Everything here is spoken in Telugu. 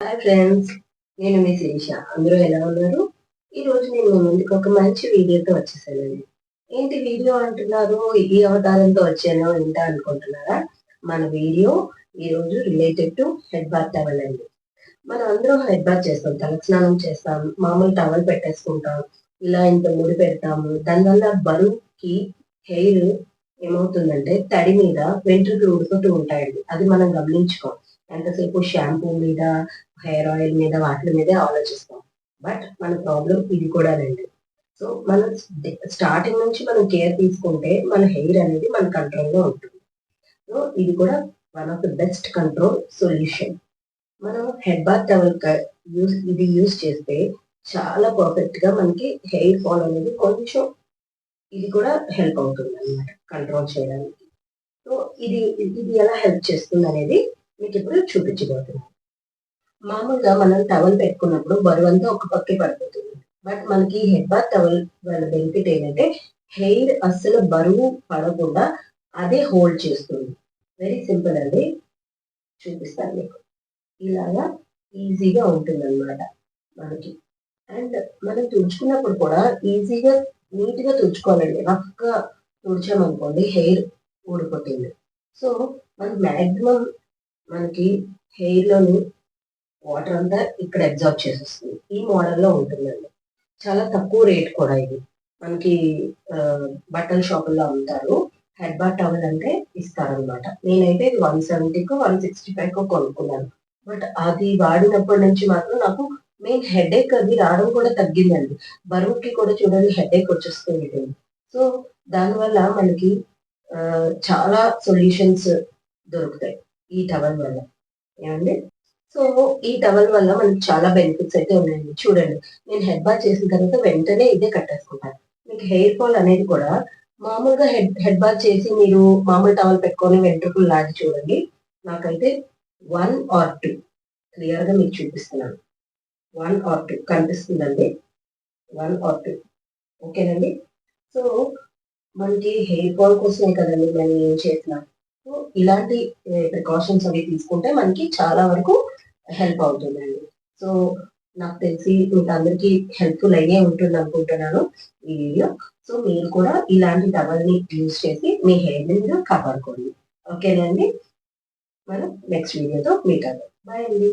హాయ్ ఫ్రెండ్స్, నేను మీ శిరీష. అందరూ ఎలా ఉన్నారు? ఈరోజు నేను మీ ముందుకు ఒక మంచి వీడియోతో వచ్చేసానండి. ఏంటి వీడియో అంటున్నారు? ఈ అవతారంతో వచ్చాను ఏంటా అనుకుంటున్నారా? మన వీడియో ఈరోజు related to head bath towel అండి. మనం అందరం హెడ్ బాత్ చేస్తాం, తలస్నానం చేస్తాం, మామూలు టవల్ పెట్టేసుకుంటాం, ఇలా ఇంత ముడి పెడతాము. దానివల్ల బరువుకి హెయిర్ ఏమవుతుందంటే తడి మీద వెంట్రుకలు ఉడుకుతూ ఉంటాయండి. అది మనం గమనించుకోం. ఎంతసేపు షాంపూ మీద, హెయిర్ ఆయిల్ మీద, వాటి మీదే ఆలోచిస్తాం. బట్ మన ప్రాబ్లం ఇది కూడానండి. సో మనం స్టార్టింగ్ నుంచి మనం కేర్ తీసుకుంటే మన హెయిర్ అనేది మన కంట్రోల్లో ఉంటుంది. సో ఇది కూడా one of the best control solution. మనం హెడ్ బాత్ టవల్ యూస్ చేస్తే చాలా పర్ఫెక్ట్ గా మనకి హెయిర్ ఫాల్ అనేది కొంచెం ఇది కూడా హెల్ప్ అవుతుంది అనమాట కంట్రోల్ చేయడానికి. సో ఇది ఇది ఎలా హెల్ప్ చేస్తుంది అనేది మీకు ఇప్పుడు చూపించబోతున్నాను. మామూలుగా మనం టవల్ పెట్టుకున్నప్పుడు బరువు అంతా ఒక పక్కే పడిపోతుంది. బట్ మనకి హెడ్ బాత్ టవల్ వల్ల బెనిఫిట్ ఏంటంటే హెయిర్ అస్సలు బరువు పడకుండా అదే హోల్డ్ చేస్తుంది. వెరీ సింపుల్ అండి, చూపిస్తాను మీకు. ఇలాగా ఈజీగా ఉంటుంది అనమాట మనకి. అండ్ మనం తుడుచుకున్నప్పుడు కూడా ఈజీగా నీట్ గా తుడుచుకోవాలండి. రఫ్గా తుడిచామనుకోండి హెయిర్ ఊడిపోతుంది. సో మనకి మ్యాక్సిమం మనకి హెయిర్ లోని వాటర్ అంతా ఇక్కడ అబ్జర్వ్ చేసేస్తుంది. ఈ మోడల్లో ఉంటుందండి. చాలా తక్కువ రేట్ కూడా ఇది. మనకి బట్టల షాపుల్లో అమ్ముతారు. హెడ్ బాత్ టవల్ అంటే ఇస్తారనమాట. నేనైతే ఇది 170కో 165కో కొనుక్కున్నాను. బట్ అది వాడినప్పటి నుంచి మాత్రం నాకు మెయిన్ హెడేక్ అది రావడం కూడా తగ్గిందండి. బరువుకి కూడా చూడండి హెడేక్ వచ్చేస్తుంది. సో దానివల్ల మనకి చాలా సొల్యూషన్స్ దొరుకుతాయి ఈ టవల్ వల్ల. ఏమండి? సో ఈ టవల్ వల్ల మనకి చాలా బెనిఫిట్స్ అయితే ఉన్నాయండి. చూడండి, నేను హెడ్ బాత్ చేసిన తర్వాత వెంటనే ఇదే కట్టేసుకుంటాను. మీకు హెయిర్ ఫాల్ అనేది కూడా మామూలుగా హెడ్ బాత్ చేసి మీరు మామూలు టవల్ పెట్టుకొని వెంట్రుకలు లాగి చూడండి. నాకైతే 1 or 2 క్లియర్ గా మీకు చూపిస్తున్నాను. 1 or 2 కనిపిస్తుందండి. 1 or 2 ఓకేనండి. సో మనకి హెయిర్ ఫాల్ కోసమే కదండి మనం ఏం చేస్తున్నాం. సో ఇలాంటి ప్రికాషన్స్ అవి తీసుకుంటే మనకి చాలా వరకు హెల్ప్ అవుతుందండి. సో నాకు తెలిసి మీకు అందరికీ హెల్ప్ఫుల్ అయ్యే ఉంటుంది అనుకుంటున్నాను ఈ వీడియో. సో మీరు కూడా ఇలాంటి టవల్ ని యూజ్ చేసి మీ హెయిర్ ని మీరు కాపాడుకోండి. ఓకేనండి, మనం నెక్స్ట్ వీడియోతో మీట్ అవుతాం. బాయ్ అండి.